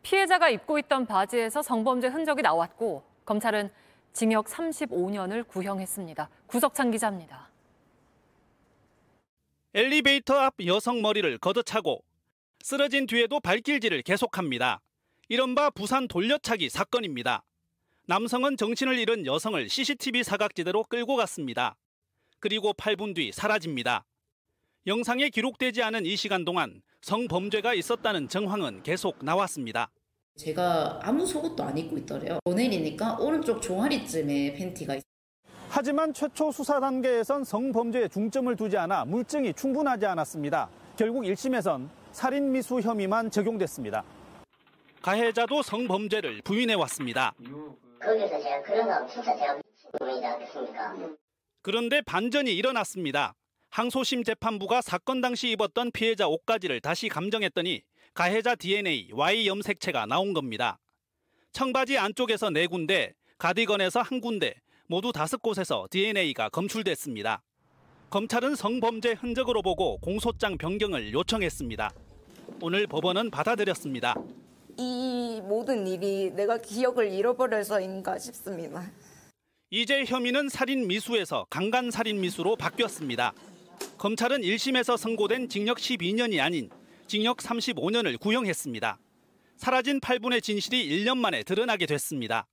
피해자가 입고 있던 바지에서 성범죄 흔적이 나왔고 검찰은 징역 35년을 구형했습니다. 구석찬 기자입니다. 엘리베이터 앞 여성 머리를 걷어차고 쓰러진 뒤에도 발길질을 계속합니다. 이른바 부산 돌려차기 사건입니다. 남성은 정신을 잃은 여성을 CCTV 사각지대로 끌고 갔습니다. 그리고 8분 뒤 사라집니다. 영상에 기록되지 않은 이 시간 동안 성범죄가 있었다는 정황은 계속 나왔습니다. 제가 아무 속옷도 안 입고 있더래요. 내리니까 오른쪽 종아리쯤에 팬티가 있어요. 하지만 최초 수사 단계에선 성범죄에 중점을 두지 않아 물증이 충분하지 않았습니다. 결국 1심에선 살인미수 혐의만 적용됐습니다. 가해자도 성범죄를 부인해왔습니다. 거기서 제가 그런 거 진짜 제가 미친 놈이지 않겠습니까? 그런데 반전이 일어났습니다. 항소심 재판부가 사건 당시 입었던 피해자 옷가지를 다시 감정했더니 가해자 DNA Y 염색체가 나온 겁니다. 청바지 안쪽에서 4군데, 가디건에서 1군데, 모두 5곳에서 DNA가 검출됐습니다. 검찰은 성범죄 흔적으로 보고 공소장 변경을 요청했습니다. 오늘 법원은 받아들였습니다. 이 모든 일이 내가 기억을 잃어버려서인가 싶습니다. 이제 혐의는 살인미수에서 강간살인미수로 바뀌었습니다. 검찰은 1심에서 선고된 징역 12년이 아닌 징역 35년을 구형했습니다. 사라진 8분의 진실이 1년 만에 드러나게 됐습니다.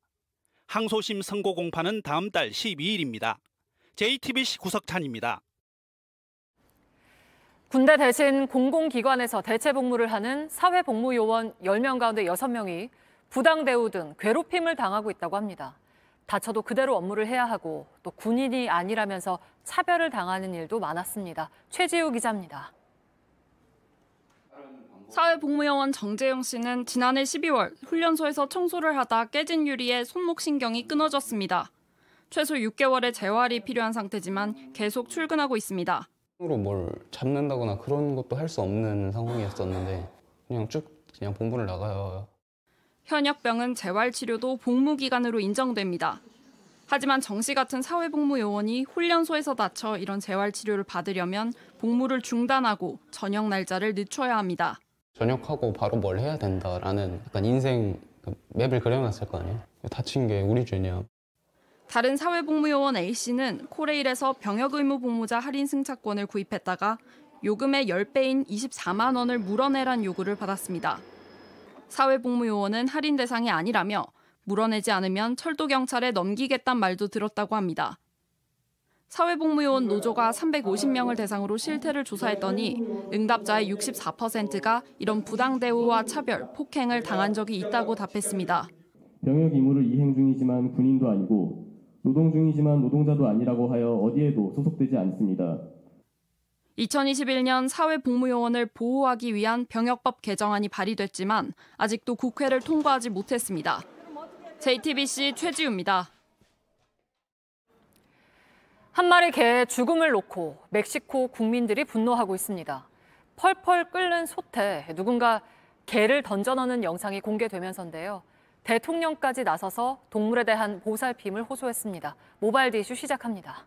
항소심 선고 공판은 다음 달 12일입니다. JTBC 구석찬입니다. 군대 대신 공공기관에서 대체 복무를 하는 사회복무요원 10명 가운데 6명이 부당 대우 등 괴롭힘을 당하고 있다고 합니다. 다쳐도 그대로 업무를 해야 하고 또 군인이 아니라면서 차별을 당하는 일도 많았습니다. 최지우 기자입니다. 사회복무요원 정재영 씨는 지난해 12월 훈련소에서 청소를 하다 깨진 유리에 손목 신경이 끊어졌습니다. 최소 6개월의 재활이 필요한 상태지만 계속 출근하고 있습니다. 뭘 잡는다거나 그런 것도 할 수 없는 상황이었었는데 그냥 본부를 나가요. 현역병은 재활치료도 복무기간으로 인정됩니다. 하지만 정 씨 같은 사회복무요원이 훈련소에서 다쳐 이런 재활치료를 받으려면 복무를 중단하고 전역 날짜를 늦춰야 합니다. 전역하고 바로 뭘 해야 된다라는 약간 인생 맵을 그려놨을 거 아니에요. 다친 게 우리 죄냐. 다른 사회복무요원 A씨는 코레일에서 병역의무복무자 할인 승차권을 구입했다가 요금의 10배인 24만 원을 물어내란 요구를 받았습니다. 사회복무요원은 할인 대상이 아니라며 물어내지 않으면 철도경찰에 넘기겠단 말도 들었다고 합니다. 사회복무요원 노조가 350명을 대상으로 실태를 조사했더니 응답자의 64%가 이런 부당 대우와 차별, 폭행을 당한 적이 있다고 답했습니다. 병역 의무를 이행 중이지만 군인도 아니고 노동 중이지만 노동자도 아니라고 하여 어디에도 소속되지 않습니다. 2021년 사회복무요원을 보호하기 위한 병역법 개정안이 발의됐지만 아직도 국회를 통과하지 못했습니다. JTBC 최지우입니다. 한 마리 개의 죽음을 놓고 멕시코 국민들이 분노하고 있습니다. 펄펄 끓는 솥에 누군가 개를 던져넣는 영상이 공개되면서인데요. 대통령까지 나서서 동물에 대한 보살핌을 호소했습니다. 모바일 이슈 시작합니다.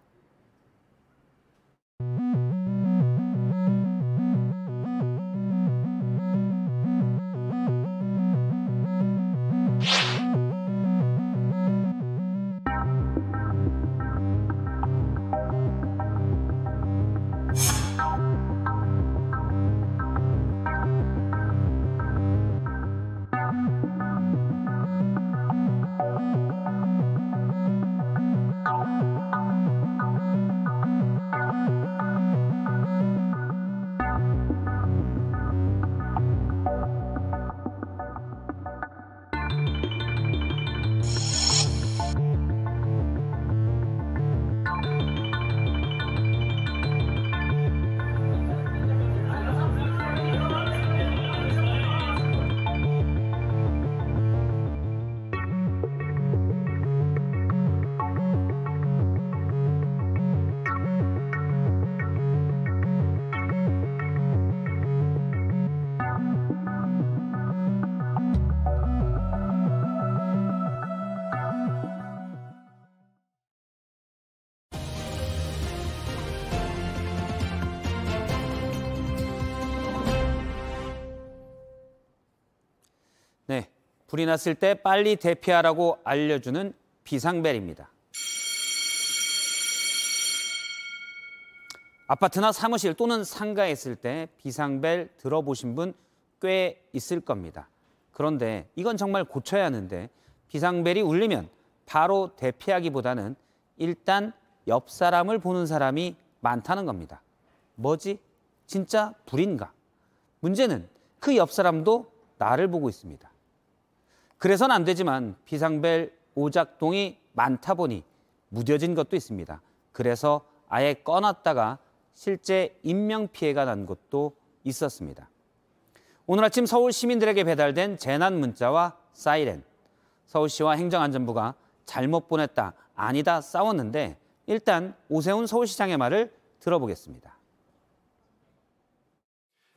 불이 났을 때 빨리 대피하라고 알려주는 비상벨입니다. 아파트나 사무실 또는 상가에 있을 때 비상벨 들어보신 분 꽤 있을 겁니다. 그런데 이건 정말 고쳐야 하는데 비상벨이 울리면 바로 대피하기보다는 일단 옆 사람을 보는 사람이 많다는 겁니다. 뭐지? 진짜 불인가? 문제는 그 옆 사람도 나를 보고 있습니다. 그래서는 안 되지만 비상벨 오작동이 많다 보니 무뎌진 것도 있습니다. 그래서 아예 꺼놨다가 실제 인명피해가 난 것도 있었습니다. 오늘 아침 서울 시민들에게 배달된 재난 문자와 사이렌. 서울시와 행정안전부가 잘못 보냈다, 아니다 싸웠는데 일단 오세훈 서울시장의 말을 들어보겠습니다.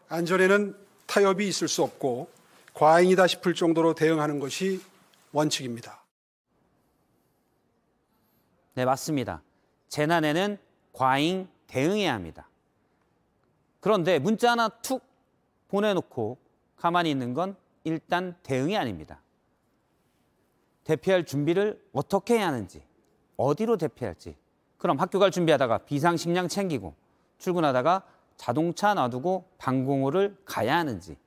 안전에는 타협이 있을 수 없고 과잉이다 싶을 정도로 대응하는 것이 원칙입니다. 네, 맞습니다. 재난에는 과잉 대응해야 합니다. 그런데 문자 하나 툭 보내놓고 가만히 있는 건 일단 대응이 아닙니다. 대피할 준비를 어떻게 해야 하는지, 어디로 대피할지, 그럼 학교 갈 준비하다가 비상식량 챙기고 출근하다가 자동차 놔두고 방공호를 가야 하는지,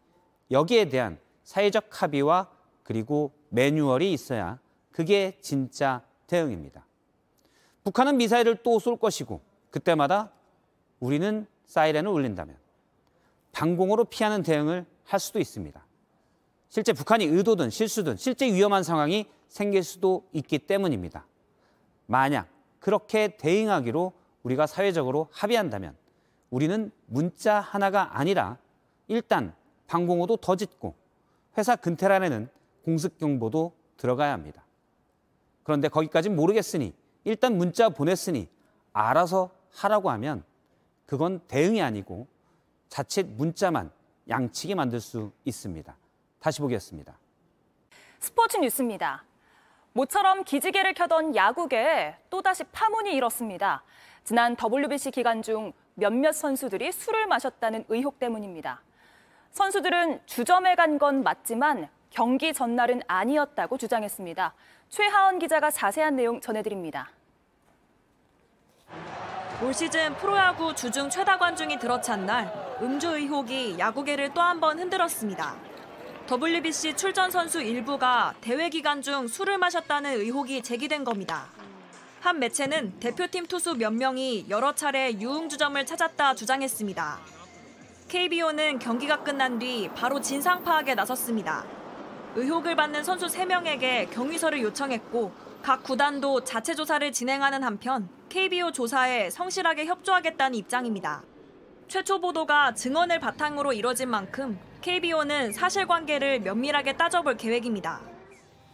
여기에 대한 사회적 합의와 그리고 매뉴얼이 있어야 그게 진짜 대응입니다. 북한은 미사일을 또 쏠 것이고 그때마다 우리는 사이렌을 울린다면 방공호로 피하는 대응을 할 수도 있습니다. 실제 북한이 의도든 실수든 실제 위험한 상황이 생길 수도 있기 때문입니다. 만약 그렇게 대응하기로 우리가 사회적으로 합의한다면 우리는 문자 하나가 아니라 일단 방공호도 더 짓고 회사 근태란에는 공습경보도 들어가야 합니다. 그런데 거기까진 모르겠으니 일단 문자 보냈으니 알아서 하라고 하면 그건 대응이 아니고 자칫 문자만 양치게 만들 수 있습니다. 다시 보겠습니다. 스포츠 뉴스입니다. 모처럼 기지개를 켜던 야구계에 또다시 파문이 일었습니다. 지난 WBC 기간 중 몇몇 선수들이 술을 마셨다는 의혹 때문입니다. 선수들은 주점에 간 건 맞지만 경기 전날은 아니었다고 주장했습니다. 최하원 기자가 자세한 내용 전해드립니다. 올 시즌 프로야구 주중 최다 관중이 들어찬 날 음주 의혹이 야구계를 또 한 번 흔들었습니다. WBC 출전 선수 일부가 대회 기간 중 술을 마셨다는 의혹이 제기된 겁니다. 한 매체는 대표팀 투수 몇 명이 여러 차례 유흥주점을 찾았다 주장했습니다. KBO는 경기가 끝난 뒤 바로 진상 파악에 나섰습니다. 의혹을 받는 선수 3명에게 경위서를 요청했고 각 구단도 자체 조사를 진행하는 한편 KBO 조사에 성실하게 협조하겠다는 입장입니다. 최초 보도가 증언을 바탕으로 이뤄진 만큼 KBO는 사실관계를 면밀하게 따져볼 계획입니다.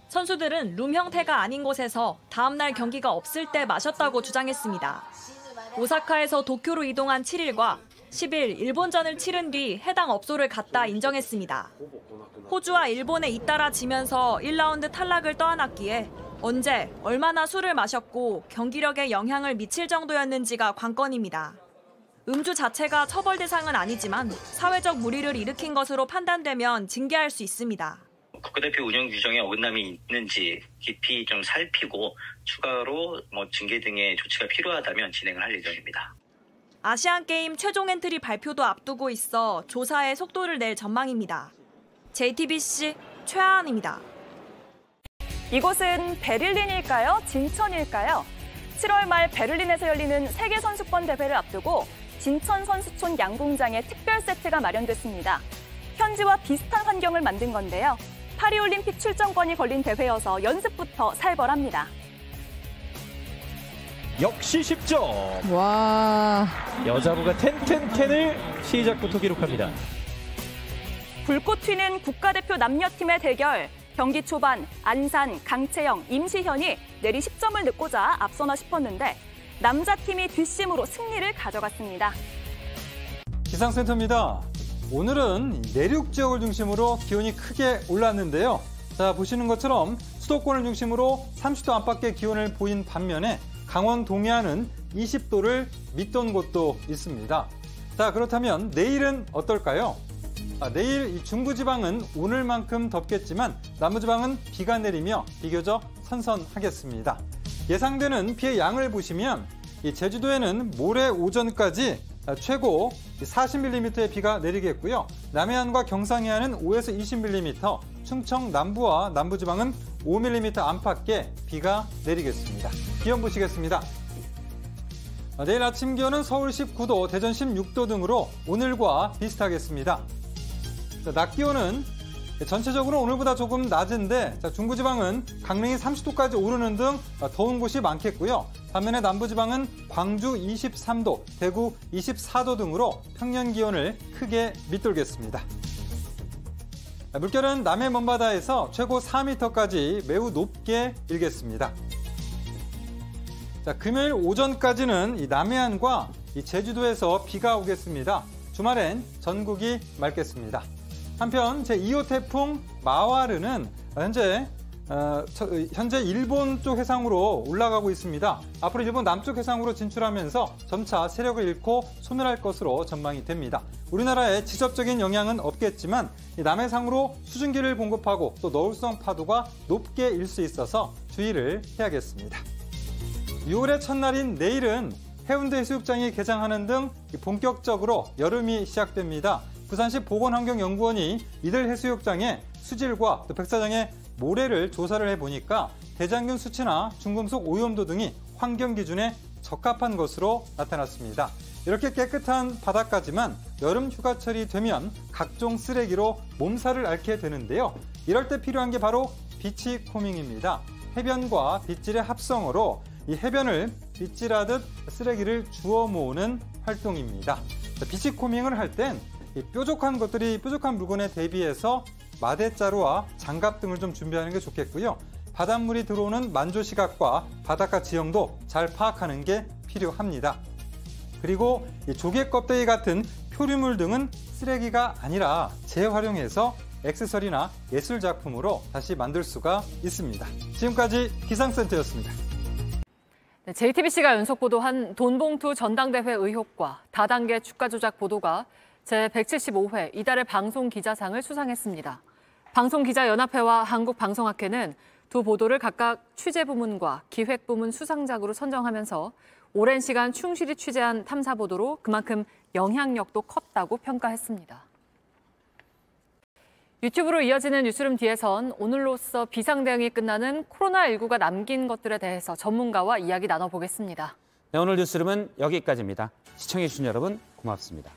선수들은 룸 형태가 아닌 곳에서 다음 날 경기가 없을 때 마셨다고 주장했습니다. 오사카에서 도쿄로 이동한 7일과 10일 일본전을 치른 뒤 해당 업소를 갔다 인정했습니다. 호주와 일본에 잇따라 지면서 1라운드 탈락을 떠안았기에 언제, 얼마나 술을 마셨고 경기력에 영향을 미칠 정도였는지가 관건입니다. 음주 자체가 처벌 대상은 아니지만 사회적 물의를 일으킨 것으로 판단되면 징계할 수 있습니다. 국가대표 운영 규정에 어긋남이 있는지 깊이 좀 살피고 추가로 징계 등의 조치가 필요하다면 진행을 할 예정입니다. 아시안게임 최종 엔트리 발표도 앞두고 있어 조사에 속도를 낼 전망입니다. JTBC 최하은입니다. 이곳은 베를린일까요? 진천일까요? 7월 말 베를린에서 열리는 세계선수권 대회를 앞두고 진천선수촌 양궁장에 특별 세트가 마련됐습니다. 현지와 비슷한 환경을 만든 건데요. 파리올림픽 출전권이 걸린 대회여서 연습부터 살벌합니다. 역시 10점. 와. 여자부가 10-10-10을 시작부터 기록합니다. 불꽃 튀는 국가대표 남녀팀의 대결. 경기 초반 안산, 강채영, 임시현이 내리 10점을 넣고자 앞서나 싶었는데 남자팀이 뒷심으로 승리를 가져갔습니다. 기상센터입니다. 오늘은 내륙 지역을 중심으로 기온이 크게 올랐는데요. 자, 보시는 것처럼 수도권을 중심으로 30도 안팎의 기온을 보인 반면에 강원 동해안은 20도를 밑돈 곳도 있습니다. 자, 그렇다면 내일은 어떨까요? 내일 이 중부지방은 오늘만큼 덥겠지만 남부지방은 비가 내리며 비교적 선선하겠습니다. 예상되는 비의 양을 보시면 이 제주도에는 모레 오전까지 최고 40mm의 비가 내리겠고요. 남해안과 경상해안은 5에서 20mm, 충청 남부와 남부지방은 5mm 안팎의 비가 내리겠습니다. 기온 보시겠습니다. 내일 아침 기온은 서울 19도, 대전 16도 등으로 오늘과 비슷하겠습니다. 낮 기온은 전체적으로 오늘보다 조금 낮은데 중부지방은 강릉이 30도까지 오르는 등 더운 곳이 많겠고요. 반면에 남부지방은 광주 23도, 대구 24도 등으로 평년 기온을 크게 밑돌겠습니다. 물결은 남해 먼바다에서 최고 4m까지 매우 높게 일겠습니다. 금요일 오전까지는 이 남해안과 이 제주도에서 비가 오겠습니다. 주말엔 전국이 맑겠습니다. 한편 제2호 태풍 마와르는 현재 일본 쪽 해상으로 올라가고 있습니다. 앞으로 일본 남쪽 해상으로 진출하면서 점차 세력을 잃고 소멸할 것으로 전망이 됩니다. 우리나라에 직접적인 영향은 없겠지만 남해상으로 수증기를 공급하고 또 너울성 파도가 높게 일 수 있어서 주의를 해야겠습니다. 6월의 첫날인 내일은 해운대 해수욕장이 개장하는 등 본격적으로 여름이 시작됩니다. 부산시 보건환경연구원이 이들 해수욕장의 수질과 또 백사장의 모래를 조사를 해보니까 대장균 수치나 중금속 오염도 등이 환경 기준에 적합한 것으로 나타났습니다. 이렇게 깨끗한 바닷가지만 여름 휴가철이 되면 각종 쓰레기로 몸살을 앓게 되는데요. 이럴 때 필요한 게 바로 비치코밍입니다. 해변과 빗질의 합성어로 이 해변을 빗질하듯 쓰레기를 주워 모으는 활동입니다. 비치코밍을 할 땐 뾰족한 물건에 대비해서 마대자루와 장갑 등을 좀 준비하는 게 좋겠고요. 바닷물이 들어오는 만조 시각과 바닷가 지형도 잘 파악하는 게 필요합니다. 그리고 이 조개 껍데기 같은 표류물 등은 쓰레기가 아니라 재활용해서 액세서리나 예술 작품으로 다시 만들 수가 있습니다. 지금까지 기상센터였습니다. 네, JTBC가 연속 보도한 돈봉투 전당대회 의혹과 다단계 주가 조작 보도가 제175회 이달의 방송기자상을 수상했습니다. 방송기자연합회와 한국방송학회는 두 보도를 각각 취재부문과 기획부문 수상작으로 선정하면서 오랜 시간 충실히 취재한 탐사보도로 그만큼 영향력도 컸다고 평가했습니다. 유튜브로 이어지는 뉴스룸 뒤에선 오늘로써 비상대응이 끝나는 코로나19가 남긴 것들에 대해서 전문가와 이야기 나눠보겠습니다. 네, 오늘 뉴스룸은 여기까지입니다. 시청해주신 여러분 고맙습니다.